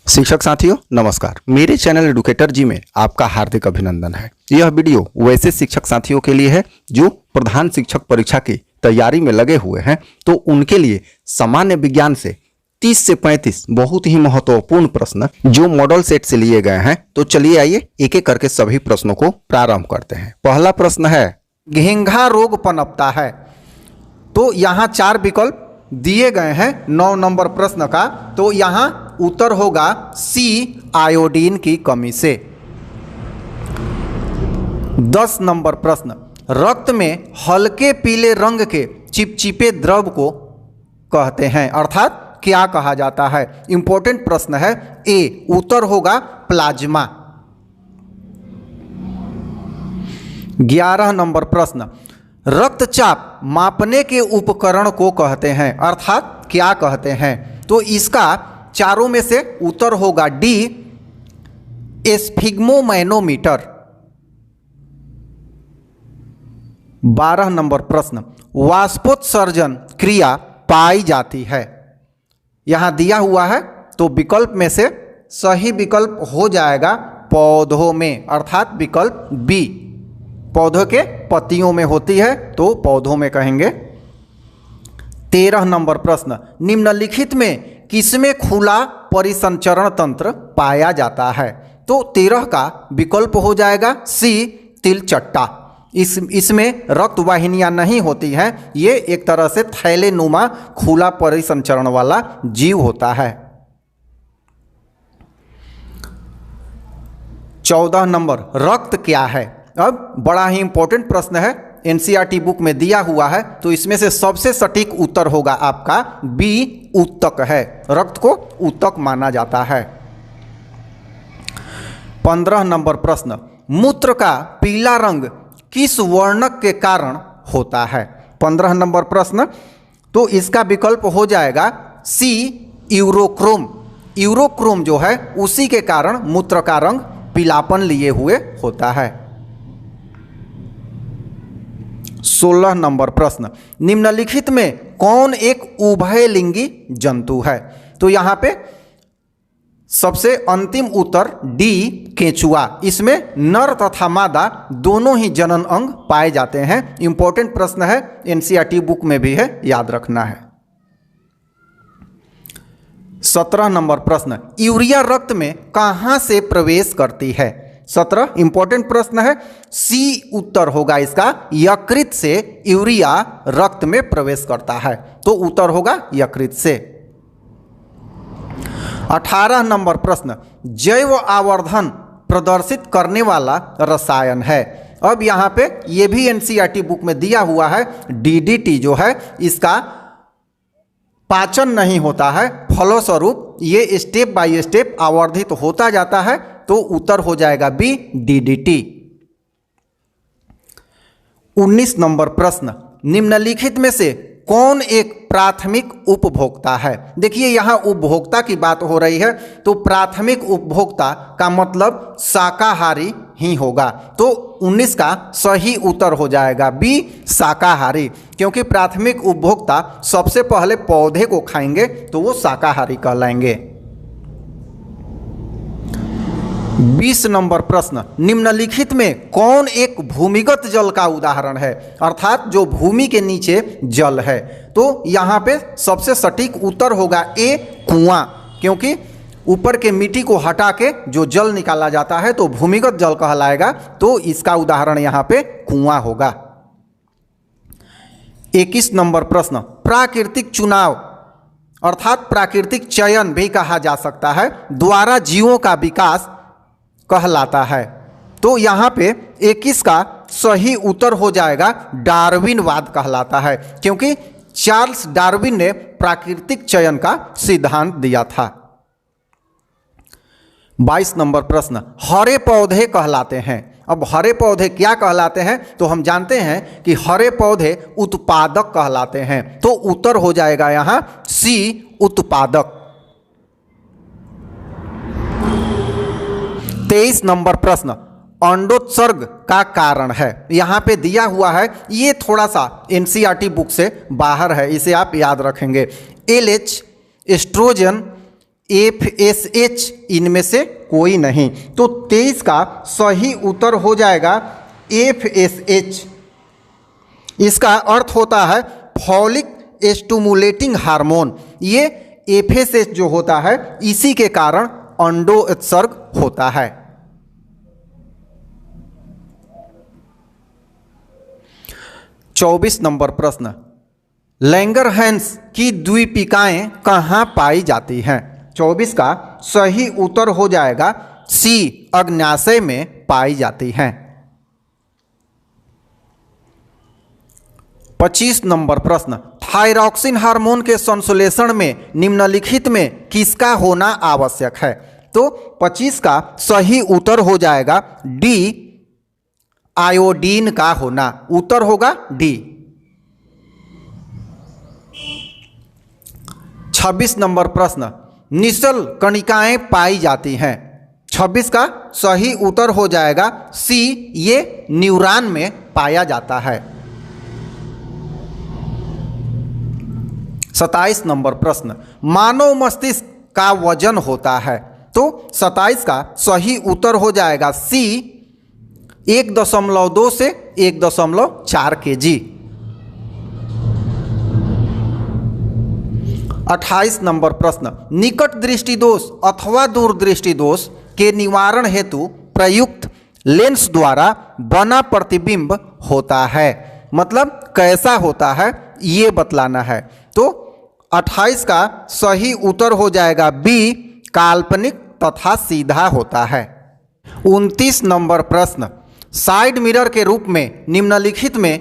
शिक्षक साथियों नमस्कार। मेरे चैनल एडुकेटर जी में आपका हार्दिक अभिनंदन है। यह वीडियो वैसे शिक्षक साथियों के लिए है जो प्रधान शिक्षक परीक्षा की तैयारी में लगे हुए हैं, तो उनके लिए सामान्य विज्ञान से 30 से 35 बहुत ही महत्वपूर्ण प्रश्न जो मॉडल सेट से लिए गए हैं। तो चलिए आइए एक एक करके सभी प्रश्नों को प्रारंभ करते हैं। पहला प्रश्न है, घिंघा रोग पनपता है। तो यहाँ 4 विकल्प दिए गए हैं 9 नंबर प्रश्न का। तो यहाँ उत्तर होगा सी, आयोडीन की कमी से। 10 नंबर प्रश्न, रक्त में हल्के पीले रंग के चिपचिपे द्रव को कहते हैं, अर्थात क्या कहा जाता है। इंपॉर्टेंट प्रश्न है। ए, उत्तर होगा प्लाज्मा। 11 नंबर प्रश्न, रक्तचाप मापने के उपकरण को कहते हैं, अर्थात क्या कहते हैं। तो इसका चारों में से उत्तर होगा डी, एस्फिग्मोमैनोमीटर। 12 नंबर प्रश्न, वाष्पोत्सर्जन क्रिया पाई जाती है। यहां दिया हुआ है तो विकल्प में से सही विकल्प हो जाएगा पौधों में, अर्थात विकल्प बी। पौधों के पत्तियों में होती है तो पौधों में कहेंगे। 13 नंबर प्रश्न, निम्नलिखित में किसमें खुला परिसंचरण तंत्र पाया जाता है। तो 13 का विकल्प हो जाएगा सी, तिलचट्टा। इसमें रक्त वाहिनियां नहीं होती हैं, ये एक तरह से थैलेनुमा खुला परिसंचरण वाला जीव होता है। 14 नंबर, रक्त क्या है। अब बड़ा ही इंपॉर्टेंट प्रश्न है, एनसीईआरटी बुक में दिया हुआ है। तो इसमें से सबसे सटीक उत्तर होगा आपका बी, ऊतक है। रक्त को ऊतक माना जाता है। 15 नंबर प्रश्न, मूत्र का पीला रंग किस वर्णक के कारण होता है। 15 नंबर प्रश्न, तो इसका विकल्प हो जाएगा सी, यूरोक्रोम। यूरोक्रोम जो है उसी के कारण मूत्र का रंग पीलापन लिए हुए होता है। 16 नंबर प्रश्न, निम्नलिखित में कौन एक उभयलिंगी जंतु है। तो यहां पे सबसे अंतिम उत्तर डी, केंचुआ। इसमें नर तथा मादा दोनों ही जनन अंग पाए जाते हैं। इंपॉर्टेंट प्रश्न है, एनसीईआरटी बुक में भी है, याद रखना है। 17 नंबर प्रश्न, यूरिया रक्त में कहां से प्रवेश करती है। 17 इंपॉर्टेंट प्रश्न है। सी उत्तर होगा इसका, यकृत से यूरिया रक्त में प्रवेश करता है। तो उत्तर होगा यकृत से। 18 नंबर प्रश्न, जैव आवर्धन प्रदर्शित करने वाला रसायन है। अब यहाँ पे ये भी एनसीईआरटी बुक में दिया हुआ है, डीडीटी जो है इसका पाचन नहीं होता है, फलस्वरूप ये स्टेप बाय स्टेप आवर्धित होता जाता है। तो उत्तर हो जाएगा बी, डीडीटी। 19 नंबर प्रश्न, निम्नलिखित में से कौन एक प्राथमिक उपभोक्ता है। देखिए यहां उपभोक्ता की बात हो रही है, तो प्राथमिक उपभोक्ता का मतलब शाकाहारी ही होगा। तो 19 का सही उत्तर हो जाएगा बी, शाकाहारी। क्योंकि प्राथमिक उपभोक्ता सबसे पहले पौधे को खाएंगे तो वो शाकाहारी कहलाएंगे। 20 नंबर प्रश्न, निम्नलिखित में कौन एक भूमिगत जल का उदाहरण है, अर्थात जो भूमि के नीचे जल है। तो यहाँ पे सबसे सटीक उत्तर होगा ए, कुआं। क्योंकि ऊपर के मिट्टी को हटा के जो जल निकाला जाता है तो भूमिगत जल कहलाएगा। तो इसका उदाहरण यहाँ पे कुआं होगा। 21 नंबर प्रश्न, प्राकृतिक चुनाव अर्थात प्राकृतिक चयन भी कहा जा सकता है द्वारा जीवों का विकास कहलाता है। तो यहाँ पे 21 का सही उत्तर हो जाएगा डार्विनवाद कहलाता है। क्योंकि चार्ल्स डार्विन ने प्राकृतिक चयन का सिद्धांत दिया था। 22 नंबर प्रश्न, हरे पौधे कहलाते हैं। अब हरे पौधे क्या कहलाते हैं, तो हम जानते हैं कि हरे पौधे उत्पादक कहलाते हैं। तो उत्तर हो जाएगा यहाँ सी, उत्पादक। 23 नंबर प्रश्न, अंडोत्सर्ग का कारण है। यहाँ पे दिया हुआ है, ये थोड़ा सा एनसीईआरटी बुक से बाहर है, इसे आप याद रखेंगे। एलएच, एस्ट्रोजन, FSH इनमें से कोई नहीं। तो 23 का सही उत्तर हो जाएगा FSH। इसका अर्थ होता है फॉलिक स्टिमुलेटिंग हार्मोन। ये FSH जो होता है इसी के कारण अंडोत्सर्ग होता है। चौबीस नंबर प्रश्न, लैंगरहैंस की द्वीपिकाएं कहाँ पाई जाती हैं? 24 का सही उत्तर हो जाएगा C, अग्न्याशय में पाई जाती हैं। 25 नंबर प्रश्न, थायरॉक्सिन हार्मोन के संश्लेषण में निम्नलिखित में किसका होना आवश्यक है? तो 25 का सही उत्तर हो जाएगा D, आयोडीन का होना। उत्तर होगा D। 26 नंबर प्रश्न, निशल कणिकाएं पाई जाती हैं। 26 का सही उत्तर हो जाएगा C, ये न्यूरॉन में पाया जाता है। 27 नंबर प्रश्न, मानव मस्तिष्क का वजन होता है। तो 27 का सही उत्तर हो जाएगा C, 1.2 से 1.4 kg। 28 नंबर प्रश्न, निकट दृष्टि दोष अथवा दूरदृष्टि दोष के निवारण हेतु प्रयुक्त लेंस द्वारा बना प्रतिबिंब होता है। मतलब कैसा होता है ये बतलाना है। तो 28 का सही उत्तर हो जाएगा B, काल्पनिक तथा सीधा होता है। 29 नंबर प्रश्न, साइड मिरर के रूप में निम्नलिखित में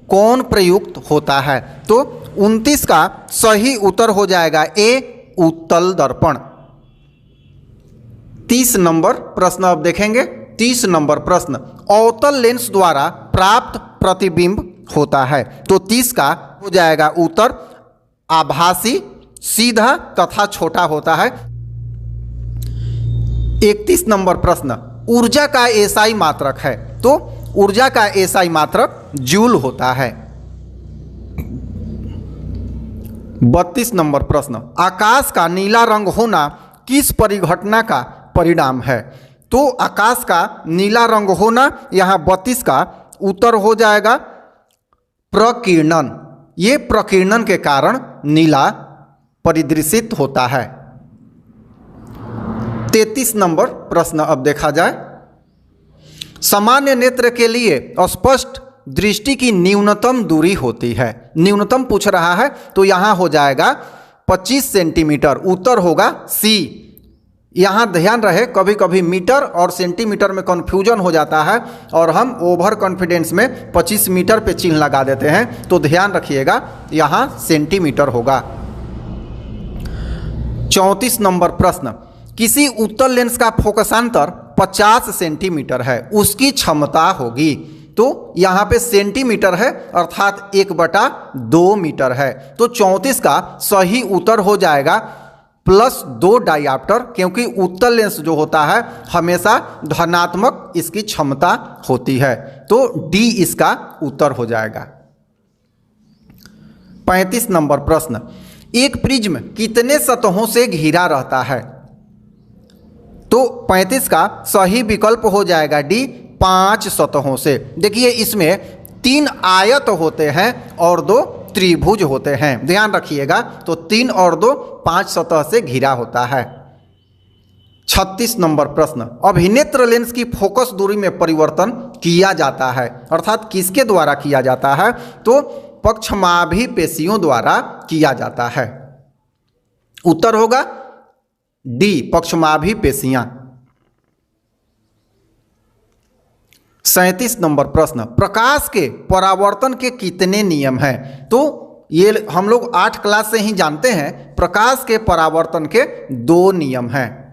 कौन प्रयुक्त होता है? तो 29 का सही उत्तर हो जाएगा A, उत्तल दर्पण। 30 नंबर प्रश्न अब देखेंगे। 30 नंबर प्रश्न, अवतल लेंस द्वारा प्राप्त प्रतिबिंब होता है। तो 30 का हो जाएगा उत्तर आभासी, सीधा तथा छोटा होता है। 31 नंबर प्रश्न, ऊर्जा का एसआई मात्रक है। तो ऊर्जा का एसआई मात्रक जूल होता है। 32 नंबर प्रश्न, आकाश का नीला रंग होना किस परिघटना का परिणाम है? तो आकाश का नीला रंग होना यहाँ 32 का उत्तर हो जाएगा प्रकीर्णन। ये प्रकीर्णन के कारण नीला परिदृशित होता है। 33 नंबर प्रश्न अब देखा जाए। सामान्य नेत्र के लिए स्पष्ट दृष्टि की न्यूनतम दूरी होती है। न्यूनतम पूछ रहा है तो यहाँ हो जाएगा 25 सेंटीमीटर। उत्तर होगा C। यहाँ ध्यान रहे कभी कभी मीटर और सेंटीमीटर में कन्फ्यूजन हो जाता है और हम ओवर कॉन्फिडेंस में 25 मीटर पे चिन्ह लगा देते हैं, तो ध्यान रखिएगा यहाँ सेंटीमीटर होगा। 34 नंबर प्रश्न, किसी उत्तल लेंस का फोकसांतर 50 सेंटीमीटर है, उसकी क्षमता होगी। तो यहाँ पे सेंटीमीटर है अर्थात 1/2 मीटर है। तो 34 का सही उत्तर हो जाएगा +2 डायऑप्टर, क्योंकि उत्तल लेंस जो होता है हमेशा धनात्मक इसकी क्षमता होती है। तो D इसका उत्तर हो जाएगा। 35 नंबर प्रश्न, एक प्रिज्म कितने सतहों से घिरा रहता है? तो 35 का सही विकल्प हो जाएगा D, 5 सतहों से। देखिए इसमें 3 आयत होते हैं और 2 त्रिभुज होते हैं, ध्यान रखिएगा। तो 3 और 2 5 सतह से घिरा होता है। 36 नंबर प्रश्न, अभिनेत्र लेंस की फोकस दूरी में परिवर्तन किया जाता है, अर्थात किसके द्वारा किया जाता है? तो पक्षमाभि पेशियों द्वारा किया जाता है। उत्तर होगा D, पक्षमाभि पेशियां। 37 नंबर प्रश्न, प्रकाश के परावर्तन के कितने नियम हैं? तो ये हम लोग 8 क्लास से ही जानते हैं। प्रकाश के परावर्तन के 2 नियम हैं।